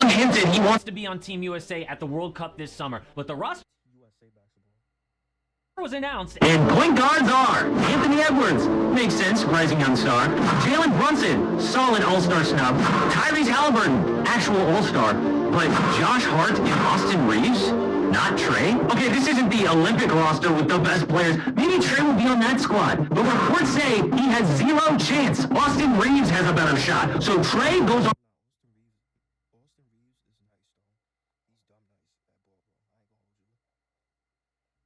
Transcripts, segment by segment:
hinted he wants to be on Team USA at the World Cup this summer, but the roster was announced, and point guards are Anthony Edwards, makes sense, rising young star. Jalen Brunson, solid all-star snub. Tyrese Halliburton, actual all-star. But Josh Hart and Austin Reeves, not Trae. Okay, this isn't the Olympic roster with the best players. Maybe Trae will be on that squad. But reports say he has zero chance. Austin Reeves has a better shot. So Trae goes on.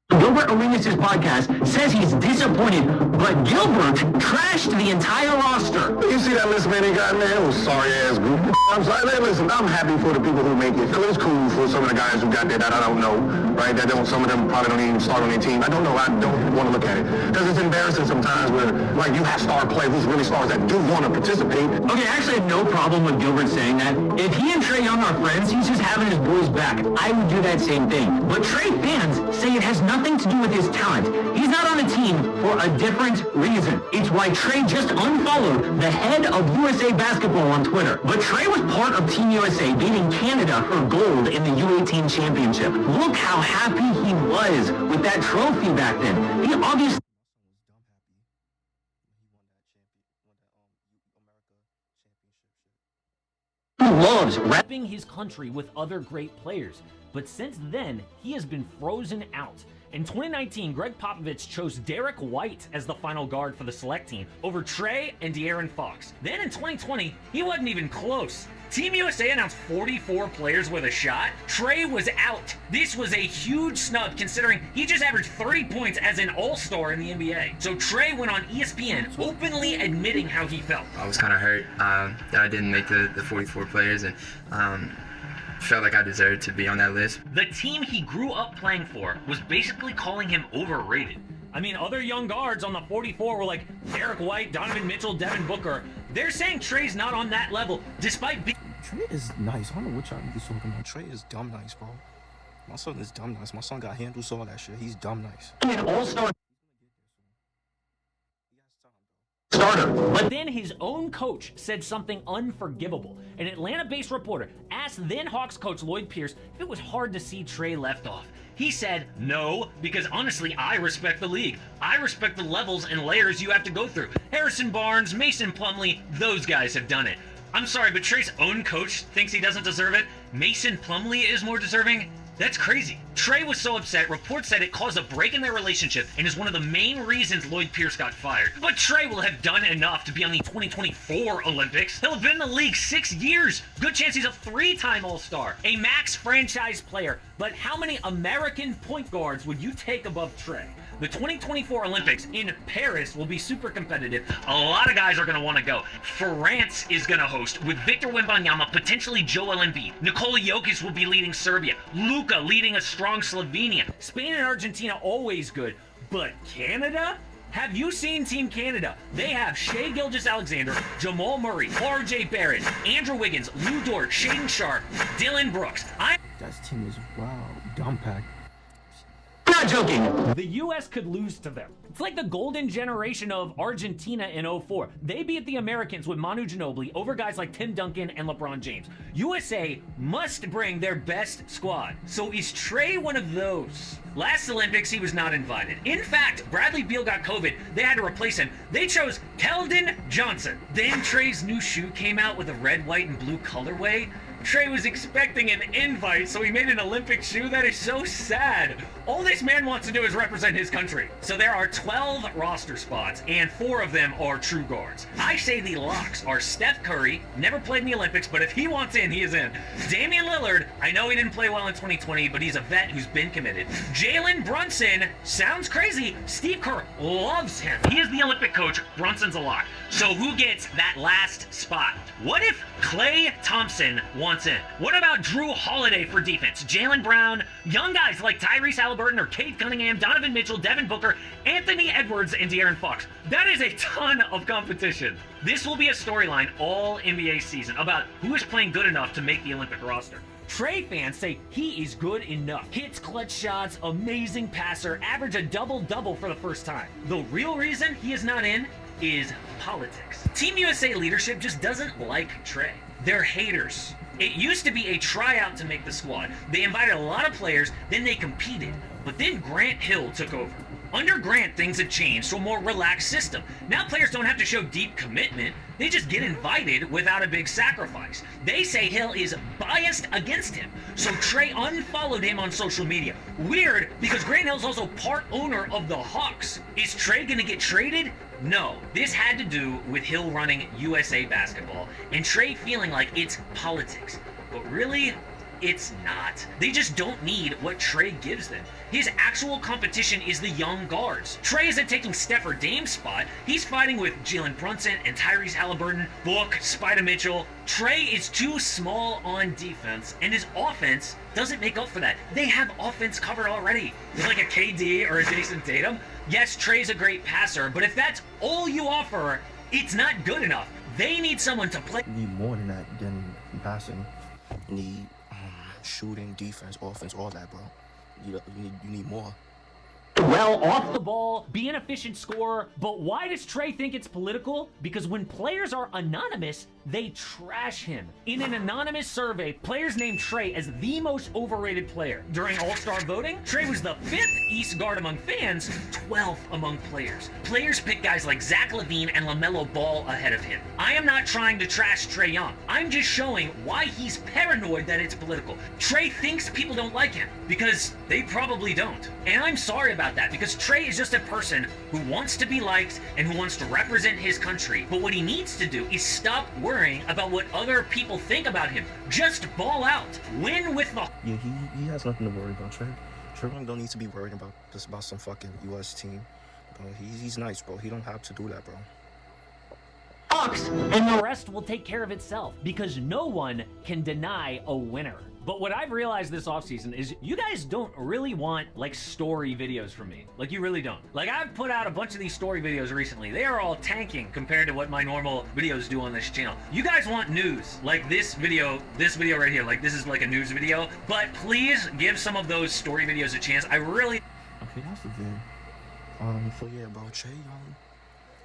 Gilbert Arenas' podcast says he's disappointed, but Gilbert trashed the entire roster. You see that list, man, they got, man, it was sorry-ass group. I'm sorry, man, listen, I'm happy for the people who make it. It was cool for some of the guys who got there that I don't know, right? Some of them probably don't even start on their team. I don't know. I don't want to look at it. Because it's embarrassing sometimes where, like, you have star players, who's really stars that do want to participate. Okay, I actually have no problem with Gilbert saying that. If he and Trae Young are friends, he's just having his boys back. I would do that same thing. But Trae fans say it has nothing to do with his talent. He's not on a team for a different reason. It's why Trae just unfollowed the head of USA Basketball on Twitter. But Trae was part of Team USA beating Canada for gold in the U18 championship. Look how happy he was with that trophy back then. He obviously loves repping his country with other great players. But since then, he has been frozen out. In 2019, Greg Popovich chose Derek White as the final guard for the select team over Trae and De'Aaron Fox. Then in 2020, he wasn't even close. Team USA announced 44 players with a shot. Trae was out. This was a huge snub considering he just averaged 30 points as an all-star in the NBA. So Trae went on ESPN openly admitting how he felt. I was kind of hurt that I didn't make the 44 players, and felt like I deserved to be on that list. The team he grew up playing for was basically calling him overrated. I mean, other young guards on the 44 were like Derek White, Donovan Mitchell, Devin Booker. They're saying Trae's not on that level, despite being... Trae is nice. I don't know what y'all niggas talking about. Trae is dumb nice, bro. My son is dumb nice. My son got handles, all that shit. He's dumb nice. An all-star starter. But then his own coach said something unforgivable. An Atlanta-based reporter asked then Hawks coach Lloyd Pierce if it was hard to see Trae left off. He said, no, because honestly, I respect the league. I respect the levels and layers you have to go through. Harrison Barnes, Mason Plumlee, those guys have done it. I'm sorry, but Trae's own coach thinks he doesn't deserve it. Mason Plumlee is more deserving. That's crazy. Trae was so upset, reports said it caused a break in their relationship and is one of the main reasons Lloyd Pierce got fired. But Trae will have done enough to be on the 2024 Olympics. He'll have been in the league 6 years. Good chance he's a 3-time All-Star, a max franchise player. But how many American point guards would you take above Trae? The 2024 Olympics in Paris will be super competitive. A lot of guys are going to want to go. France is going to host with Victor Wembanyama, potentially Joel Embiid. Nikola Jokic will be leading Serbia. Luka leading a strong Slovenia. Spain and Argentina always good. But Canada? Have you seen Team Canada? They have Shai Gilgeous-Alexander, Jamal Murray, R.J. Barrett, Andrew Wiggins, Lou Dort, Shaedon Sharpe, Dylan Brooks. That team is, wow, dumb packed. I'm not joking. The U.S. could lose to them. It's like the golden generation of Argentina in 04. They beat the Americans with Manu Ginobili over guys like Tim Duncan and LeBron James. USA must bring their best squad. So is Trae one of those? Last Olympics, he was not invited. In fact, Bradley Beal got COVID. They had to replace him. They chose Keldon Johnson. Then Trae's new shoe came out with a red, white, and blue colorway. Trae was expecting an invite, so he made an Olympic shoe. That is so sad. All this man wants to do is represent his country. So there are 12 roster spots, and 4 of them are true guards. I say the locks are Steph Curry, never played in the Olympics, but if he wants in, he is in. Damian Lillard, I know he didn't play well in 2020, but he's a vet who's been committed. Jalen Brunson, sounds crazy. Steve Kerr loves him. He is the Olympic coach. Brunson's a lock. So who gets that last spot? What if Klay Thompson wants in? What about Drew Holiday for defense? Jaylen Brown, young guys like Tyrese Halliburton or Cade Cunningham, Donovan Mitchell, Devin Booker, Anthony Edwards, and De'Aaron Fox. That is a ton of competition. This will be a storyline all NBA season about who is playing good enough to make the Olympic roster. Trae fans say he is good enough. Hits clutch shots, amazing passer, average a double-double for the first time. The real reason he is not in is politics. Team USA leadership just doesn't like Trae. They're haters. It used to be a tryout to make the squad. They invited a lot of players, then they competed. But then Grant Hill took over. Under Grant, things had changed to a more relaxed system. Now players don't have to show deep commitment. They just get invited without a big sacrifice. They say Hill is biased against him, so Trae unfollowed him on social media. Weird, because Grant Hill's also part owner of the Hawks. Is Trae gonna get traded? No, this had to do with Hill running USA Basketball and Trae feeling like it's politics. But really, it's not. They just don't need what Trae gives them. His actual competition is the young guards. Trae isn't taking Steph or Dame's spot. He's fighting with Jalen Brunson and Tyrese Halliburton, Book, Spider Mitchell. Trae is too small on defense, and his offense doesn't make up for that. They have offense covered already. It's like a KD or a Jason Tatum. Yes, Trae's a great passer, but if that's all you offer, it's not good enough. They need someone to play. You need more than that, than passing. You need shooting, defense, offense, all that, bro. You need more. Well, off the ball, be an efficient scorer, but why does Trae think it's political? Because when players are anonymous, they trash him. In an anonymous survey, players named Trae as the most overrated player. During All-Star voting, Trae was the 5th East guard among fans, 12th among players. Players pick guys like Zach LaVine and LaMelo Ball ahead of him. I am not trying to trash Trae Young. I'm just showing why he's paranoid that it's political. Trae thinks people don't like him, because they probably don't. And I'm sorry about that, because Trae is just a person who wants to be liked and who wants to represent his country. But what he needs to do is stop worrying about what other people think about him. Just ball out. Win with the... Yeah, he has nothing to worry about. Trae don't need to be worried about just about some fucking US team. Bro, he's nice, bro. He don't have to do that, bro. Hawks, and the rest will take care of itself, because no one can deny a winner. But what I've realized this offseason is you guys don't really want, like, story videos from me. Like, you really don't. Like, I've put out a bunch of these story videos recently. They are all tanking compared to what my normal videos do on this channel. You guys want news, like this video right here. Like, this is like a news video. But please give some of those story videos a chance. I really... Okay, that's the thing. So yeah, bro, Trae Young,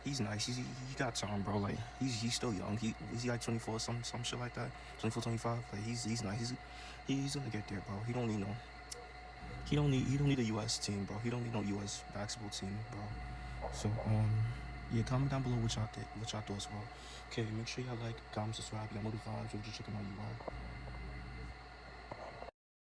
he's nice. He got time, bro. Like, he's still young. Is he like 24, some shit like that? 24, 25? Like, he's nice. He's gonna get there, bro. He don't need a US team, bro. He don't need no US basketball team, bro. So yeah, comment down below what y'all thoughts, bro. Okay, make sure y'all like, comment, subscribe, y'all notified, so just checking out you, bro.